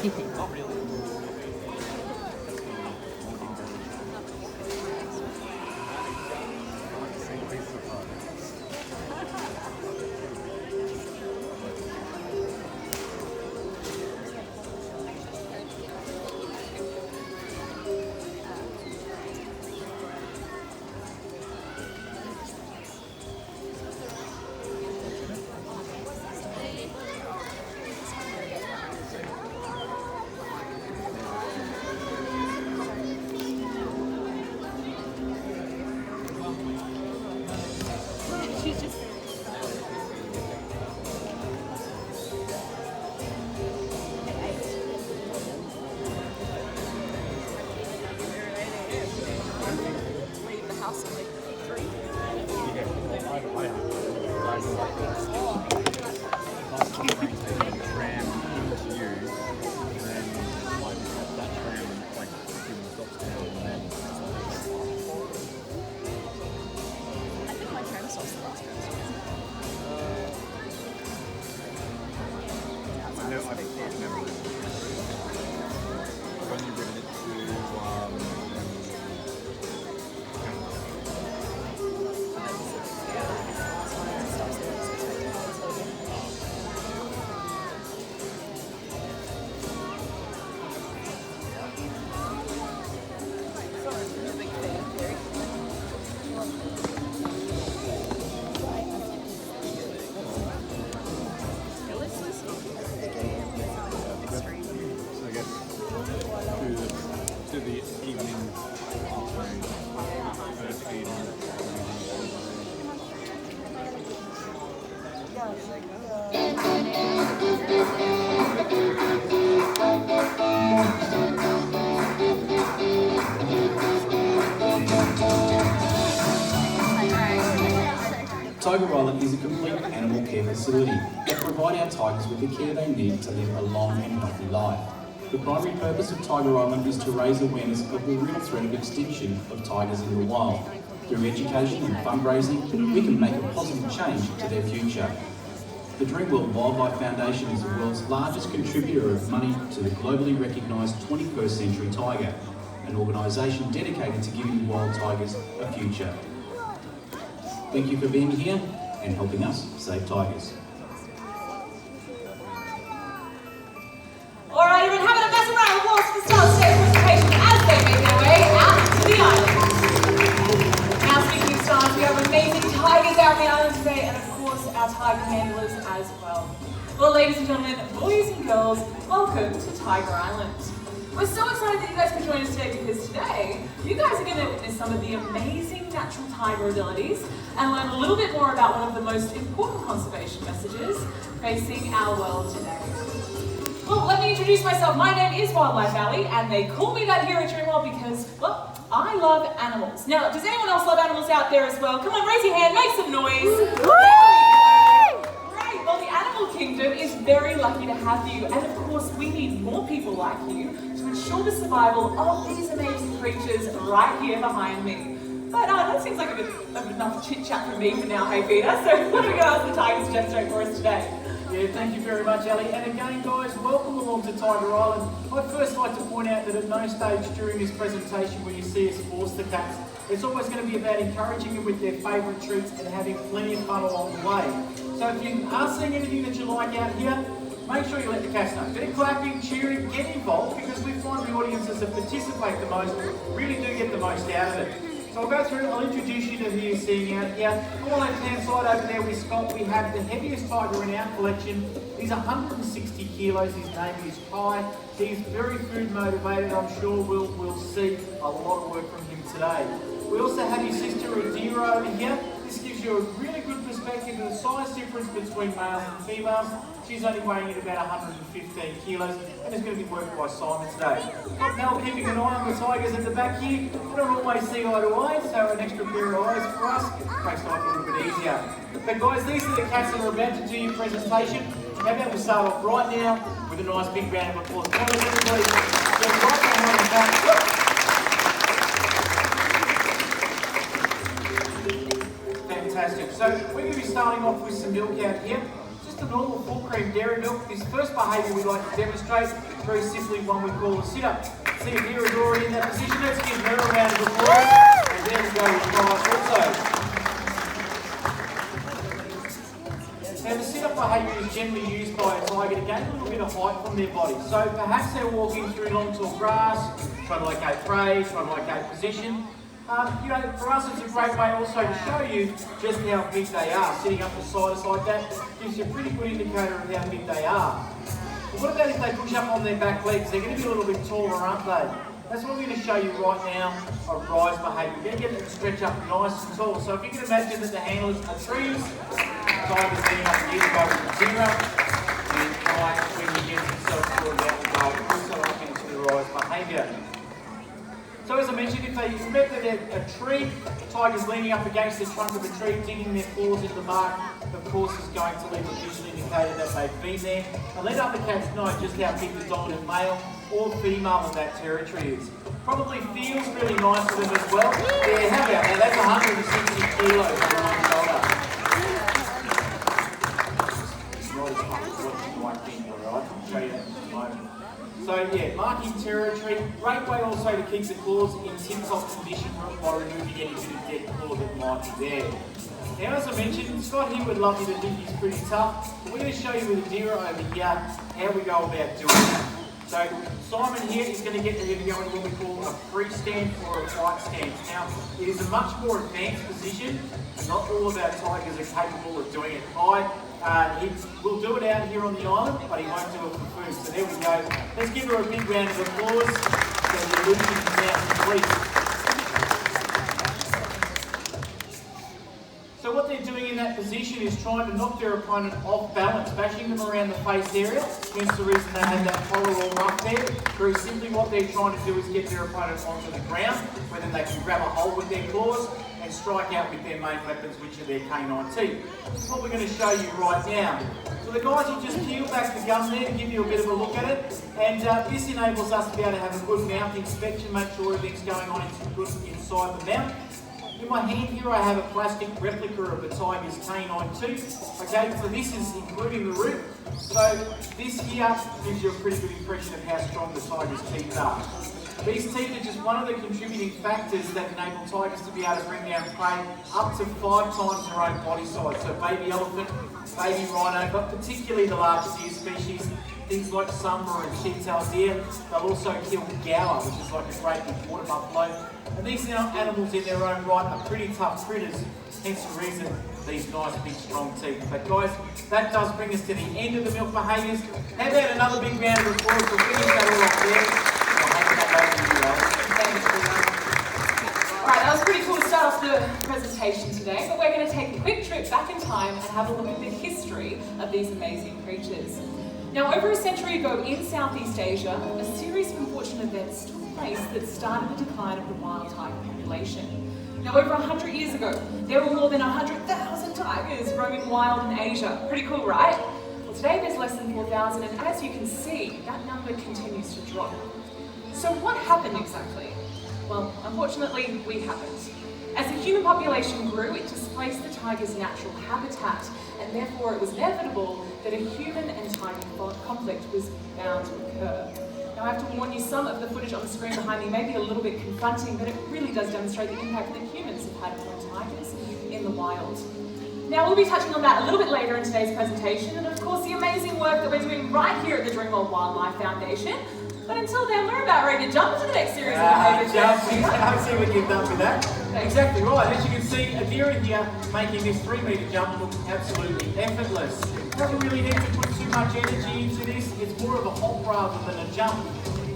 Not really. Tiger Island is a complete animal care facility that provide our tigers with the care they need to live a long and healthy life. The primary purpose of Tiger Island is to raise awareness of the real threat of extinction of tigers in the wild. Through education and fundraising, we can make a positive change to their future. The Dreamworld Wildlife Foundation is the world's largest contributor of money to the globally recognised 21st century tiger, an organisation dedicated to giving wild tigers a future. Thank you for being here and helping us save tigers. Alright, everyone, having a massive round of applause for the Star State presentation as they make their way out. ladies and gentlemen, boys and girls, welcome to Tiger Island. We're so excited that you guys could join us today because today, you guys are going to witness some of the amazing natural tiger abilities and learn a little bit more about one of the most important conservation messages facing our world today. Well, let me introduce myself. My name is Wildlife Valley, and they call me that here at Dreamworld because, well, I love animals. Now, does anyone else love animals out there as well? Come on, raise your hand, make some noise. There we go. Great. Well, the animal kingdom is very lucky to have you, and of course, we need more people like you to ensure the survival of these amazing creatures right here behind me. But that seems like a bit of enough chit-chat for me for now, hey Peter? So what are we going to ask the tigers to demonstrate for us today? Yeah, thank you very much, Ali. And again, guys, welcome along to Tiger Island. I'd first like to point out that at no stage during this presentation will you see us force the cats. It's always going to be about encouraging them with their favourite treats and having plenty of fun along the way. So if you are seeing anything that you like out here, make sure you let the cats know. Bit of clapping, cheering, get involved, because we find the audiences that participate the most really do get the most out of it. So I'll go through, I'll introduce you to who you're seeing out here. On the left-hand side over there with Scott, we have the heaviest tiger in our collection. He's 160 kilos, his name is Kai. He's very food motivated, I'm sure we'll see a lot of work from him today. We also have his sister Adira over here. This gives you a really good perspective of the size difference between males and females. She's only weighing at about 115 kilos and is going to be worked by Simon today. Got Mel keeping an eye on the tigers at the back here. They don't always see eye to eye, so an extra pair of eyes for us makes life a little bit easier. But guys, these are the cats that are about to do your presentation. How about we start off right now with a nice big round of applause. Come on, everybody, get right behind the back. Fantastic. So we're going to be starting off with some milk out here. Just a normal full cream dairy milk. This first behaviour we'd like to demonstrate, very simply one we call a sit-up. See if Vera's already in that position. Let's give her a round of applause. And there we go with Price also. Now the sit-up behaviour is generally used by a tiger to gain a little bit of height from their body. So perhaps they're walking through long tall grass, trying to locate prey, trying to locate position. For us it's a great way also to show you just how big they are. Sitting up beside us like that gives you a pretty good indicator of how big they are. But what about if they push up on their back legs? They're going to be a little bit taller, aren't they? That's what we're going to show you right now, a rise behaviour. We're going to get them to stretch up nice and tall. So if you can imagine that the handlers are trees, tigers being up here to go with 0, and Kai, when he gets himself forward out the goal, also up into the rise behaviour. So as I mentioned, if they remember that a tree, tigers leaning up against the trunk of a tree, digging their claws into the bark, of course is going to leave a visual indicator that they've been there. And let other cats know just how big the dominant male or female of that territory is. Probably feels really nice for them as well. Yeah, how about that? That's 160 kilos on one shoulder. It's not as much as what you might think, alright? I'll show you that in a moment. So yeah, marking territory, great way also to keep the claws in tip-top condition by removing any bit of dead claw that might be there. Now as I mentioned, Scott here would love you to think he's pretty tough, but we're going to show you with Adira over here how we go about doing that. So Simon here is going to get ready to go into what we call a free stance or a fight stance. Now it is a much more advanced position, and not all of our tigers are capable of doing it. He will do it out here on the island, but he won't do it for food. So there we go. Let's give her a big round of applause. So the illusion is now complete. So what they're doing in that position is trying to knock their opponent off balance, bashing them around the face area. Hence the reason they have that collar or ruff there. Very simply what they're trying to do is get their opponent onto the ground, where then they can grab a hold with their claws and strike out with their main weapons, which are their canine teeth. This is what we're going to show you right now. So the guys will just peel back the gun there to give you a bit of a look at it, and this enables us to be able to have a good mouth inspection, make sure everything's going on good inside the mouth. In my hand here I have a plastic replica of a tiger's canine tooth. Okay, so this is including the root. So this here gives you a pretty good impression of how strong the tiger's teeth are. These teeth are just one of the contributing factors that enable tigers to be able to bring down prey up to 5 times their own body size. So baby elephant, baby rhino, but particularly the large deer species, things like summer and sheep-tailed deer. They'll also kill gaur, which is like a great big water buffalo. And these animals in their own right are pretty tough critters, hence the reason these nice big strong teeth. But guys, that does bring us to the end of the milk behaviours. How about another big round of applause? We'll finish that all up there. I'll hand that back to you guys. Alright, that was pretty cool to start off the presentation today, but we're going to take a quick trip back in time and have a look at the history of these amazing creatures. Now, over a century ago in Southeast Asia, a series of unfortunate events took place that started the decline of the wild tiger population. Now, over 100 years ago, there were more than 100,000 tigers roaming wild in Asia. Pretty cool, right? Well, today there's less than 4,000, and as you can see, that number continues to drop. So what happened exactly? Well, unfortunately, we haven't. As the human population grew, it displaced the tiger's natural habitat, and therefore it was inevitable that a human and tiger conflict was bound to occur. Now, I have to warn you, some of the footage on the screen behind me may be a little bit confronting, but it really does demonstrate the impact that humans have had on tigers in the wild. Now, we'll be touching on that a little bit later in today's presentation, and of course the amazing work that we're doing right here at the Dreamworld Wildlife Foundation. But until then, we're about ready to jump into the next series of behaviours. I'll see what you've done with that. Exactly right. As you can see, Adira here making this 3-metre jump look absolutely effortless. Doesn't really need to put too much energy into this. It's more of a hop rather than a jump.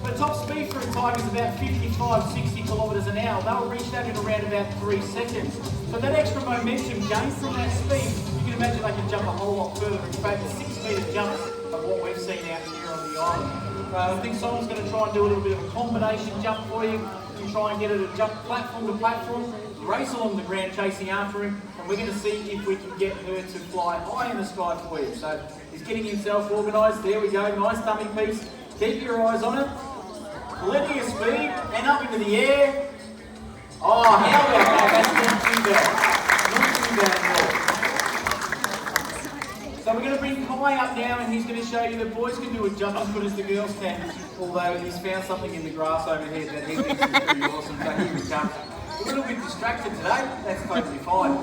The top speed for a tiger is about 55-60 kilometres an hour. They'll reach that in around about 3 seconds. So that extra momentum gained from that speed, you can imagine they can jump a whole lot further. In fact, the 6-metre jumps of what we've seen out here on the island. I think someone's going to try and do a little bit of a combination jump for you. You can try and get her to jump platform to platform, race along the ground chasing after him, and we're going to see if we can get her to fly high in the sky for you. So he's getting himself organised. There we go, nice dummy piece. Keep your eyes on it. Plenty of speed, and up into the air. Oh, how about that? That's not too bad. Not too bad at all. So we're going to bring Kai up now, and he's going to show you that boys can do it just as good as the girls can, although he's found something in the grass over here that he thinks is pretty awesome, so here he comes. A little bit distracted today, that's totally fine.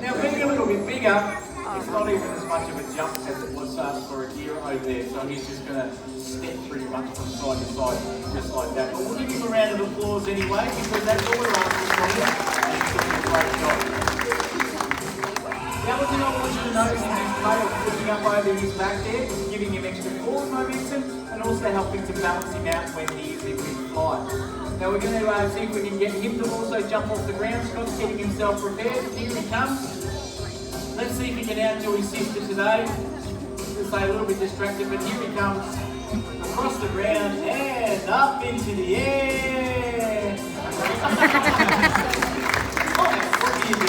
Now being a little bit bigger, it's not even as much of a jump as it was for a deer over there, so he's just going to step pretty much from side to side, just like that. But we'll give him a round of applause anyway, because that's all we're asking from you, and he's doing a great job. The other thing I want you to notice is his tail flipping up over his back there, giving him extra forward momentum and also helping to balance him out when he is in mid-flight. Now we're going to see if we can get him to also jump off the ground. Scott's getting himself prepared. Here he comes. Let's see if he can outdo his sister today. He'll stay a little bit distracted, but here he comes. Across the ground and up into the air. What do you do?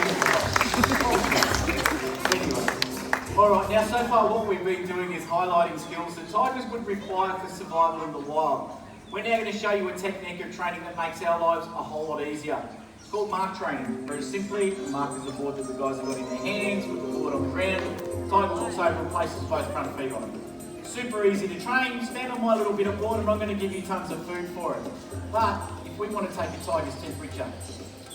Alright, now so far what we've been doing is highlighting skills that tigers would require for survival in the wild. We're now going to show you a technique of training that makes our lives a whole lot easier. It's called mark training. Very simply, a mark is the board that the guys have got in their hands with the board on the ground. Tiger looks over and places both front feet on it. Super easy to train. Stand on my little bit of board and I'm going to give you tons of food for it. But if we want to take a tiger's temperature,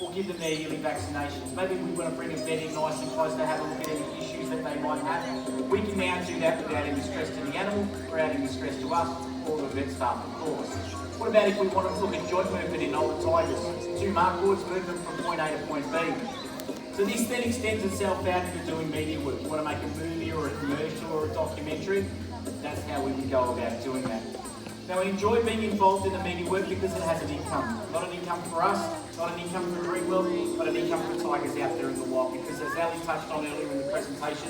or give them their yearly vaccinations. Maybe we want to bring a vet in nice and close to have a look at any issues that they might have. We can now do that without any stress to the animal, or adding any stress to us, or the vet staff, of course. What about if we want to look at joint movement in older tigers? 2 mark boards move them from point A to point B. So this then extends itself out into doing media work. You want to make a movie or a commercial or a documentary? That's how we would go about doing that. Now, we enjoy being involved in the media work because it has an income. Not an income for us, not an income for Dreamworld, but an income for tigers out there in the wild. Because as Ali touched on earlier in the presentation,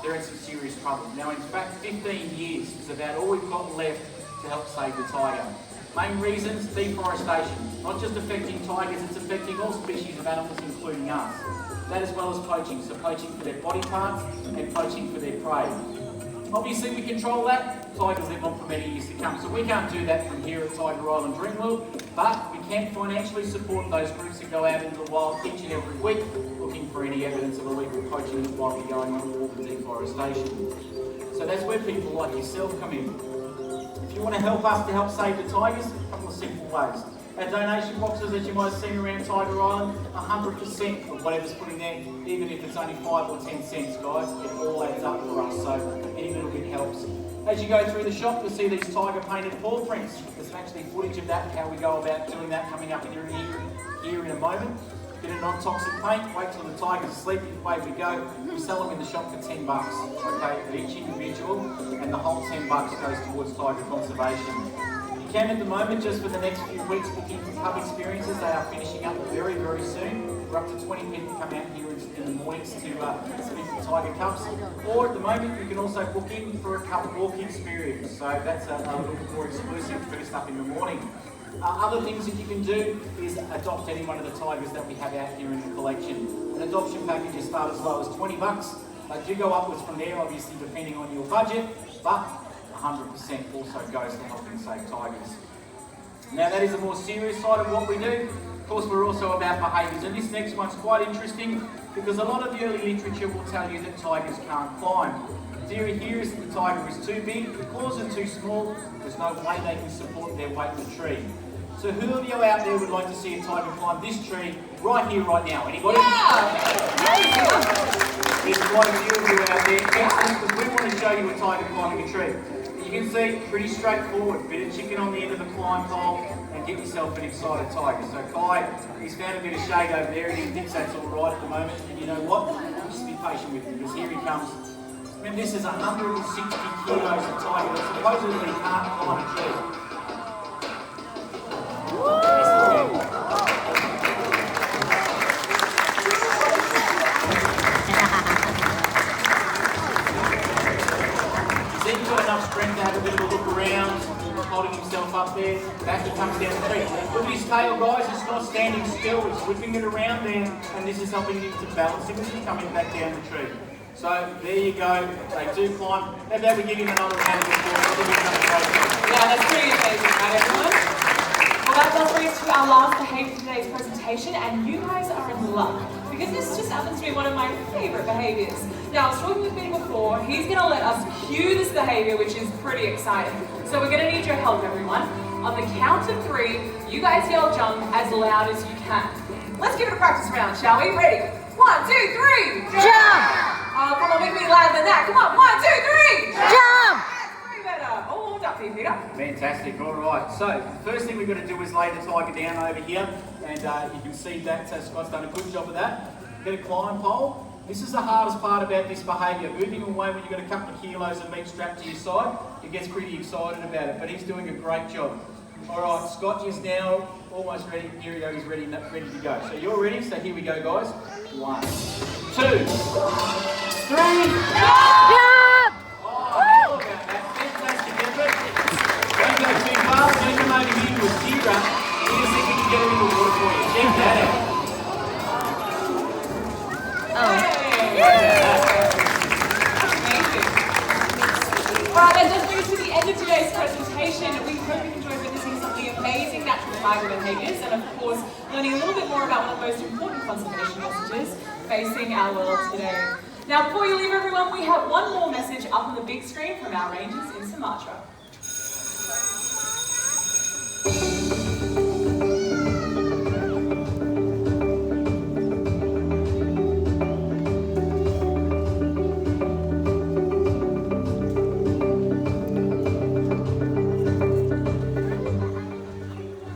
they're in some serious trouble. Now, in fact, 15 years is about all we've got left to help save the tiger. Main reasons, deforestation. Not just affecting tigers, it's affecting all species of animals, including us. That as well as poaching. So poaching for their body parts and poaching for their prey. Obviously, we control that. Tigers live on for many years to come. So we can't do that from here at Tiger Island Dreamworld, but we can financially support those groups that go out into the wild each and every week looking for any evidence of illegal poaching that might be going on or the deforestation. So that's where people like yourself come in. If you want to help us to help save the tigers, a couple of simple ways. Our donation boxes that you might have seen around Tiger Island, 100% of whatever's put in there, even if it's only 5 or 10 cents, guys, it all adds up for us, so any little bit helps. As you go through the shop, you'll see these tiger painted paw prints. There's actually footage of that, how we go about doing that coming up here in a moment. bit of non-toxic paint, wait till the tiger's asleep, away we go. We sell them in the shop for $10, okay, for each individual, and the whole $10 goes towards tiger conservation. You can at the moment, just for the next few weeks, booking for pub experiences. They are finishing up very, very soon. We're up to 20 people come out here in the mornings to spin for tiger cups. Or at the moment, you can also book in for a cup walking experience. So that's a little bit more exclusive, first up in the morning. Other things that you can do is adopt any one of the tigers that we have out here in the collection. An adoption packages start as low as $20. They do go upwards from there, obviously depending on your budget, but 100% also goes to helping save tigers. Now that is the more serious side of what we do. Of course, we're also about behaviours, and this next one's quite interesting because a lot of the early literature will tell you that tigers can't climb. The theory here is that the tiger is too big, the claws are too small, there's no way they can support their weight in the tree. So who of you out there would like to see a tiger climb this tree right here, right now? Anybody? Yeah! There's quite a few of you out there. Excellent, because we want to show you a tiger climbing a tree. You can see, pretty straightforward. Bit of chicken on the end of the climb pole and get yourself an excited tiger. So Kai, he's found a bit of shade over there and he thinks that's all right at the moment. And you know what? Just be patient with him because here he comes. I mean, this is 160 kilos of tiger that supposedly can't climb a tree. He's got enough strength to have a bit of a look around, holding himself up there. Back he comes down the tree. Look at his tail, guys. It's not standing still. It's whipping it around there, and this is helping him to balance him as he's coming back down the tree. So there you go. They do climb. How about we give him another round of applause? Yeah, that's pretty amazing, right, everyone? Well, that does bring us to our last behaviour of today's presentation, and you guys are in luck, because this just happens to be one of my favourite behaviours. Now, I was talking with Ben before, he's going to let us cue this behaviour, which is pretty exciting. So we're going to need your help, everyone. On the count of 3, you guys yell jump as loud as you can. Let's give it a practice round, shall we? Ready? 1, 2, 3, jump! Oh, come on, make me louder than that. Come on, 1, 2, 3, jump! Way better. All warmed up for you, Peter. Fantastic, all right. So, first thing we've got to do is lay the tiger down over here, and you can see that Scott's done a good job of that. Get a climb pole. This is the hardest part about this behaviour. Moving away when you've got a couple of kilos of meat strapped to your side, it gets pretty excited about it, but he's doing a great job. All right, Scott is now almost ready. Here he goes, he's ready to go. So you're ready, so here we go, guys. 1, 2, 3, jump! Oh, I know about that. Fantastic effort. Don't go too fast. Don't come over here to a zebra. We just think we can get him in the water for you. Check that out. Alright, that does bring us to the end of today's presentation. We hope you enjoyed witnessing some of the amazing natural tiger behaviours and, of course, learning a little bit more about one of the most important conservation messages facing our world today. Now, before you leave, everyone, we have one more message up on the big screen from our rangers in Sumatra.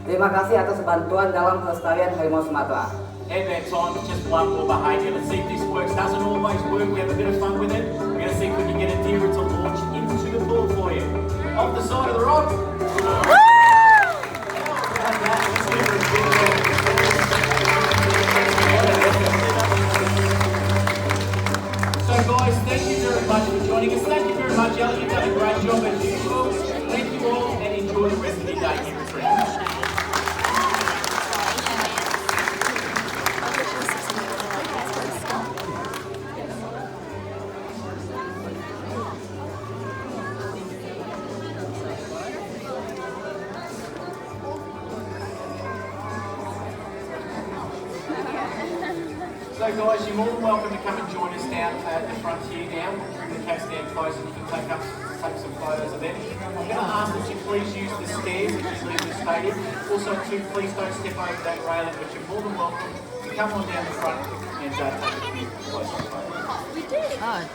Terima kasih atas bantuan dalam pelestarian harimau Sumatera. At that time, it's just one more behaviour. Let's see if this works. Doesn't always work. We have a bit of fun with it. We're going to see if we can get a deer to launch into the pool for you. Off the side of the rock. So guys, thank you very much for joining us. Thank you very much, Ellie. You've done a great job as usual. Thank you all and enjoy the rest of your day here at Dreamworld. So guys, you're more than welcome to come and join us down at the front here now. We'll bring the cats down close and you can take some photos of them. I'm going to ask that you please use the stairs as you leave the stadium. Also too, please don't step over that railing, but you're more than welcome to come on down the front and take a few close photos.